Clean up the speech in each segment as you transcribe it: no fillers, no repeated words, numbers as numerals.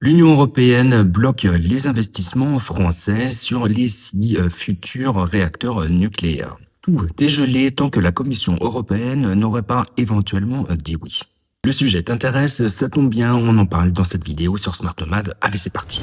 L'Union européenne bloque les investissements français sur les 6 futurs réacteurs nucléaires. Tout est gelé tant que la Commission européenne n'aurait pas éventuellement dit oui. Le sujet t'intéresse, ça tombe bien, on en parle dans cette vidéo sur Smart Nomad. Allez, c'est parti.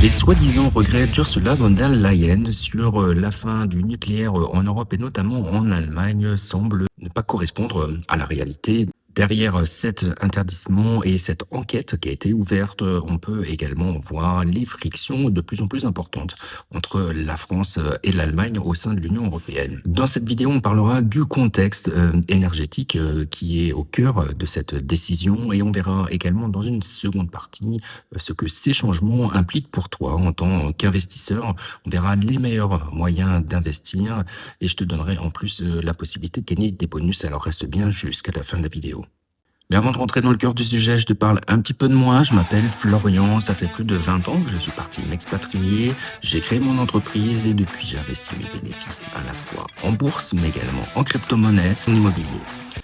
Les soi-disant regrets d'Ursula von der Leyen sur la fin du nucléaire en Europe et notamment en Allemagne semblent ne pas correspondre à la réalité. Derrière cet interdisement et cette enquête qui a été ouverte, on peut également voir les frictions de plus en plus importantes entre la France et l'Allemagne au sein de l'Union européenne. Dans cette vidéo, on parlera du contexte énergétique qui est au cœur de cette décision et on verra également dans une seconde partie ce que ces changements impliquent pour toi en tant qu'investisseur. On verra les meilleurs moyens d'investir et je te donnerai en plus la possibilité de gagner des bonus, alors reste bien jusqu'à la fin de la vidéo. Mais avant de rentrer dans le cœur du sujet, je te parle un petit peu de moi. Je m'appelle Florian, ça fait plus de 20 ans que je suis parti m'expatrier. J'ai créé mon entreprise et depuis j'ai investi mes bénéfices à la fois en bourse, mais également en crypto-monnaie, en immobilier.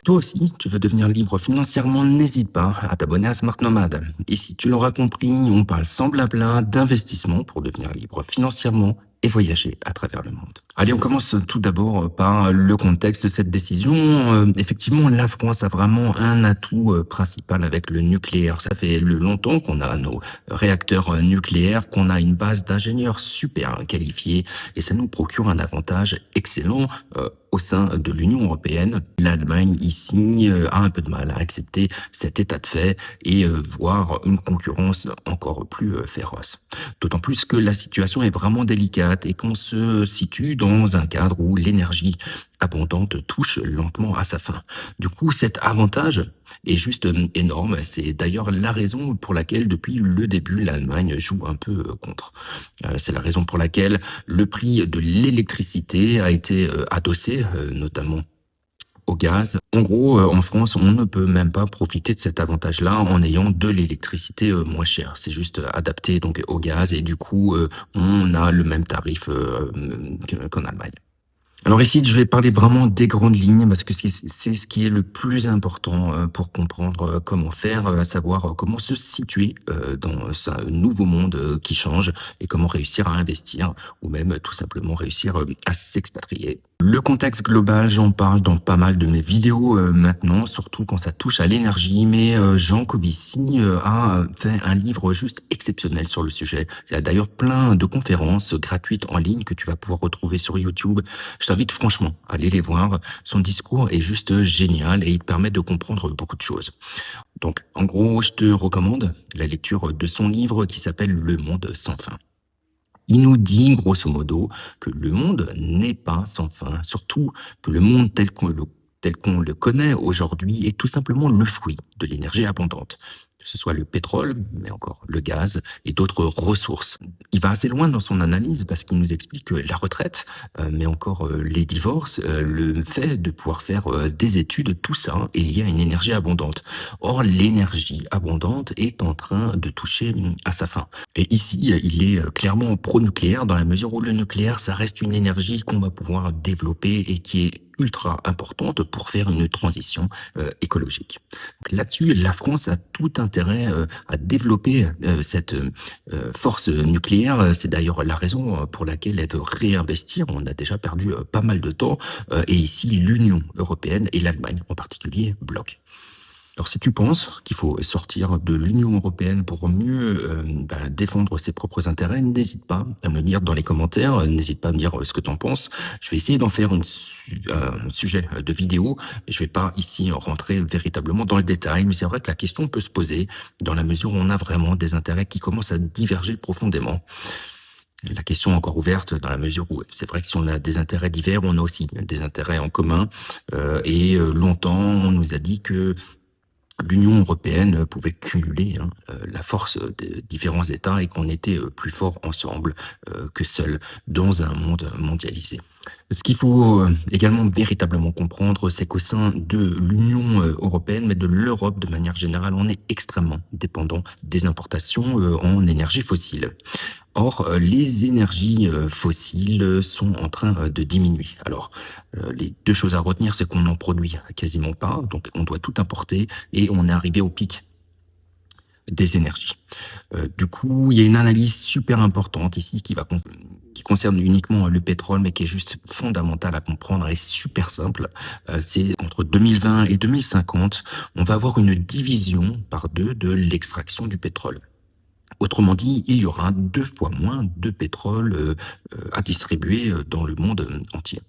Toi aussi, tu veux devenir libre financièrement, n'hésite pas à t'abonner à Smart Nomad. Et si tu l'auras compris, on parle sans blabla d'investissement pour devenir libre financièrement et voyager à travers le monde. Allez, on commence tout d'abord par le contexte de cette décision. Effectivement, la France a vraiment un atout principal avec le nucléaire. Ça fait longtemps qu'on a nos réacteurs nucléaires, qu'on a une base d'ingénieurs super qualifiés et ça nous procure un avantage excellent au sein de l'Union européenne. L'Allemagne, ici, a un peu de mal à accepter cet état de fait et voir une concurrence encore plus féroce. D'autant plus que la situation est vraiment délicate et qu'on se situe dans un cadre où l'énergie abondante touche lentement à sa fin. Du coup, cet avantage est juste énorme. C'est d'ailleurs la raison pour laquelle, depuis le début, l'Allemagne joue un peu contre. C'est la raison pour laquelle le prix de l'électricité a été adossé, notamment au gaz. En gros, en France, on ne peut même pas profiter de cet avantage-là en ayant de l'électricité moins chère. C'est juste adapté donc au gaz et du coup, on a le même tarif qu'en Allemagne. Alors ici, je vais parler vraiment des grandes lignes parce que c'est ce qui est le plus important pour comprendre comment faire, savoir comment se situer dans ce nouveau monde qui change et comment réussir à investir ou même tout simplement réussir à s'expatrier. Le contexte global, j'en parle dans pas mal de mes vidéos maintenant, surtout quand ça touche à l'énergie, mais Jean Covici a fait un livre juste exceptionnel sur le sujet. Il y a d'ailleurs plein de conférences gratuites en ligne que tu vas pouvoir retrouver sur YouTube. Je t'invite franchement à aller les voir. Son discours est juste génial et il te permet de comprendre beaucoup de choses. Donc, en gros, je te recommande la lecture de son livre qui s'appelle Le monde sans fin. Il nous dit, grosso modo, que le monde n'est pas sans fin, surtout que le monde tel qu'on le connaît aujourd'hui est tout simplement le fruit de l'énergie abondante. Que ce soit le pétrole, mais encore le gaz et d'autres ressources. Il va assez loin dans son analyse parce qu'il nous explique que la retraite, mais encore les divorces, le fait de pouvoir faire des études, tout ça est lié à une énergie abondante. Or, l'énergie abondante est en train de toucher à sa fin. Et ici, il est clairement pro-nucléaire dans la mesure où le nucléaire, ça reste une énergie qu'on va pouvoir développer et qui est ultra importante pour faire une transition écologique. Là-dessus, la France a tout intérêt à développer cette force nucléaire. C'est d'ailleurs la raison pour laquelle elle veut réinvestir. On a déjà perdu pas mal de temps et ici, l'Union européenne et l'Allemagne en particulier bloquent. Alors si tu penses qu'il faut sortir de l'Union européenne pour mieux défendre ses propres intérêts, n'hésite pas à me le dire dans les commentaires, n'hésite pas à me dire ce que tu en penses. Je vais essayer d'en faire un sujet de vidéo. Je vais pas ici rentrer véritablement dans le détail, mais c'est vrai que la question peut se poser dans la mesure où on a vraiment des intérêts qui commencent à diverger profondément. La question est encore ouverte dans la mesure où c'est vrai que si on a des intérêts divers, on a aussi des intérêts en commun. Et longtemps, on nous a dit que l'Union européenne pouvait cumuler la force des différents États et qu'on était plus fort ensemble que seuls dans un monde mondialisé. Ce qu'il faut, également véritablement comprendre, c'est qu'au sein de l'Union, européenne, mais de l'Europe de manière générale, on est extrêmement dépendant des importations, en énergie fossile. Or, les énergies, fossiles, sont en train, de diminuer. Alors, les 2 choses à retenir, c'est qu'on n'en produit quasiment pas, donc on doit tout importer et on est arrivé au pic des énergies. Du coup, il y a une analyse super importante ici qui concerne uniquement le pétrole, mais qui est juste fondamentale à comprendre et super simple. C'est entre 2020 et 2050, on va avoir une division par 2 de l'extraction du pétrole. Autrement dit, il y aura 2 fois moins de pétrole, à distribuer, dans le monde, entier.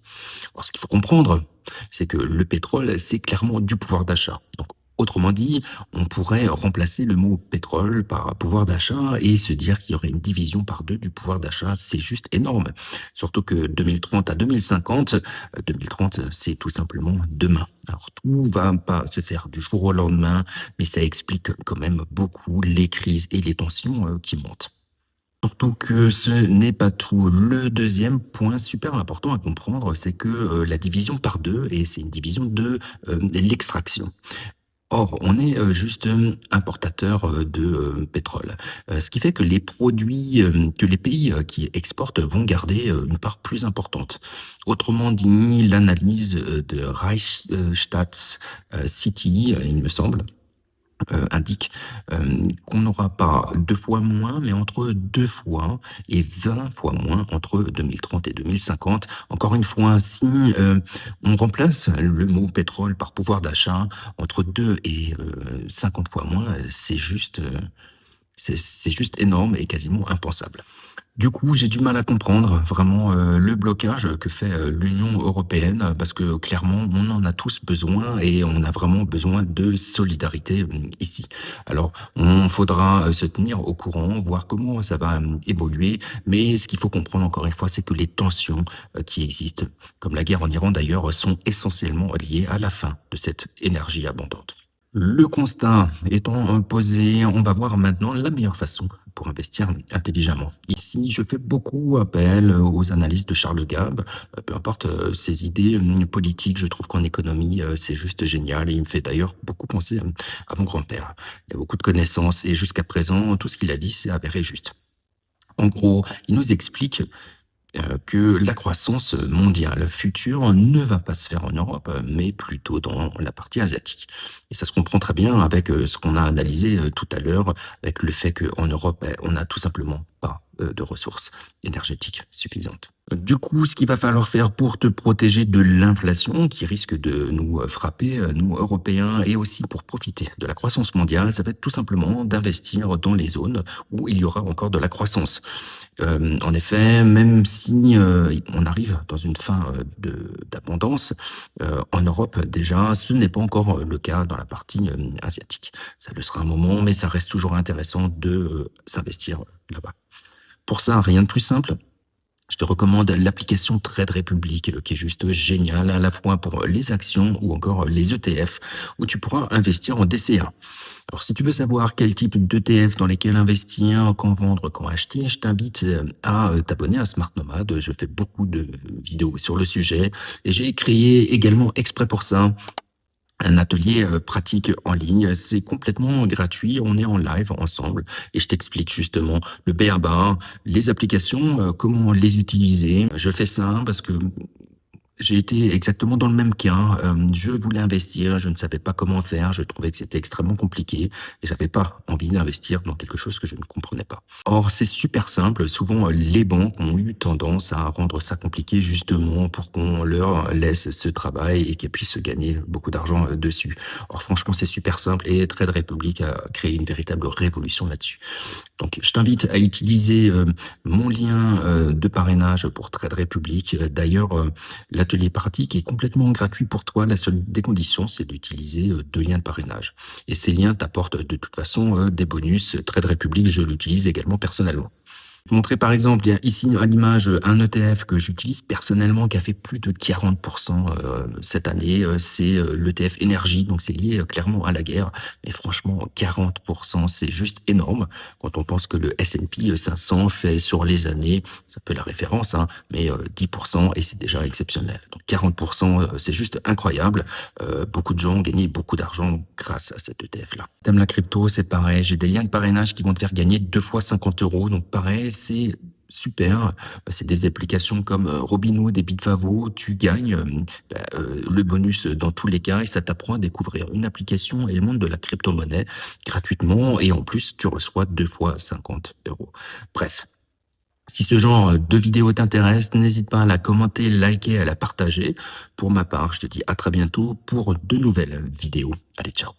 Alors ce qu'il faut comprendre, c'est que le pétrole, c'est clairement du pouvoir d'achat. Donc, autrement dit, on pourrait remplacer le mot pétrole par pouvoir d'achat et se dire qu'il y aurait une division par 2 du pouvoir d'achat. C'est juste énorme. Surtout que 2030 à 2050, 2030, c'est tout simplement demain. Alors tout va pas se faire du jour au lendemain, mais ça explique quand même beaucoup les crises et les tensions, qui montent. Surtout que ce n'est pas tout. Le deuxième point super important à comprendre, c'est que, la division par 2 et c'est une division de, l'extraction. Or, on est, juste, importateur, de, pétrole. Ce qui fait que les produits, que les pays, qui exportent vont garder, une part plus importante. Autrement dit, l'analyse, de Reichstats, City, il me semble, indique, qu'on n'aura pas 2 fois moins, mais entre 2 fois et 20 fois moins entre 2030 et 2050. Encore une fois, si, on remplace le mot pétrole par pouvoir d'achat, entre 2 et 50 fois moins, c'est juste énorme et quasiment impensable. Du coup, j'ai du mal à comprendre vraiment, le blocage que fait, l'Union européenne, parce que clairement, on en a tous besoin et on a vraiment besoin de solidarité, ici. Alors, on faudra, se tenir au courant, voir comment ça va, évoluer, mais ce qu'il faut comprendre encore une fois, c'est que les tensions, qui existent, comme la guerre en Iran d'ailleurs, sont essentiellement liées à la fin de cette énergie abondante. Le constat étant, posé, on va voir maintenant la meilleure façon pour investir intelligemment. Ici, je fais beaucoup appel aux analyses de Charles Gab, peu importe, ses idées, politiques. Je trouve qu'en économie, c'est juste génial et il me fait d'ailleurs beaucoup penser, à mon grand-père. Il a beaucoup de connaissances et jusqu'à présent, tout ce qu'il a dit s'est avéré juste. En gros, il nous explique que la croissance mondiale future ne va pas se faire en Europe, mais plutôt dans la partie asiatique. Et ça se comprend très bien avec ce qu'on a analysé tout à l'heure, avec le fait qu'en Europe, on n'a tout simplement pas de ressources énergétiques suffisantes. Du coup, ce qu'il va falloir faire pour te protéger de l'inflation qui risque de nous frapper, nous Européens, et aussi pour profiter de la croissance mondiale, ça va être tout simplement d'investir dans les zones où il y aura encore de la croissance. En effet, même si, on arrive dans une fin, de d'abondance, en Europe déjà, ce n'est pas encore, le cas dans la partie, asiatique. Ça le sera un moment, mais ça reste toujours intéressant de, s'investir, là-bas. Pour ça, rien de plus simple, je te recommande l'application Trade Republic, qui est juste géniale, à la fois pour les actions ou encore les ETF, où tu pourras investir en DCA. Alors, si tu veux savoir quel type d'ETF dans lesquels investir, quand vendre, quand acheter, je t'invite à t'abonner à Smart Nomad. Je fais beaucoup de vidéos sur le sujet et j'ai créé également exprès pour ça un atelier pratique en ligne. C'est complètement gratuit. On est en live ensemble et je t'explique justement le b.a-ba, les applications, comment les utiliser. Je fais ça parce que j'ai été exactement dans le même cas. Je voulais investir, je ne savais pas comment faire, je trouvais que c'était extrêmement compliqué et j'avais pas envie d'investir dans quelque chose que je ne comprenais pas. Or, c'est super simple. Souvent, les banques ont eu tendance à rendre ça compliqué justement pour qu'on leur laisse ce travail et qu'elles puissent gagner beaucoup d'argent dessus. Or, franchement, c'est super simple et Trade Republic a créé une véritable révolution là-dessus. Donc, je t'invite à utiliser mon lien de parrainage pour Trade Republic. D'ailleurs, l'atelier pratique est complètement gratuit pour toi. La seule des conditions, c'est d'utiliser 2 liens de parrainage. Et ces liens t'apportent de toute façon des bonus. Trade Republic, je l'utilise également personnellement. Montrer par exemple, il y a ici à l'image, un ETF que j'utilise personnellement qui a fait plus de 40 cette année, c'est, l'ETF énergie, donc c'est lié, clairement à la guerre. Mais franchement 40, c'est juste énorme quand on pense que le S&P 500 fait sur les années, ça peut la référence, hein, mais 10 et c'est déjà exceptionnel. Donc 40 c'est juste incroyable. Beaucoup de gens ont gagné beaucoup d'argent grâce à cet ETF-là. Thème la crypto, c'est pareil, j'ai des liens de parrainage qui vont te faire gagner 2 fois 50 €, donc pareil, c'est super. C'est des applications comme, Robinhood et Bitvavo, tu gagnes, le bonus dans tous les cas et ça t'apprend à découvrir une application et le monde de la crypto-monnaie gratuitement et en plus, tu reçois 2 fois 50 €. Bref, si ce genre de vidéo t'intéresse, n'hésite pas à la commenter, liker, à la partager. Pour ma part, je te dis à très bientôt pour de nouvelles vidéos. Allez, ciao.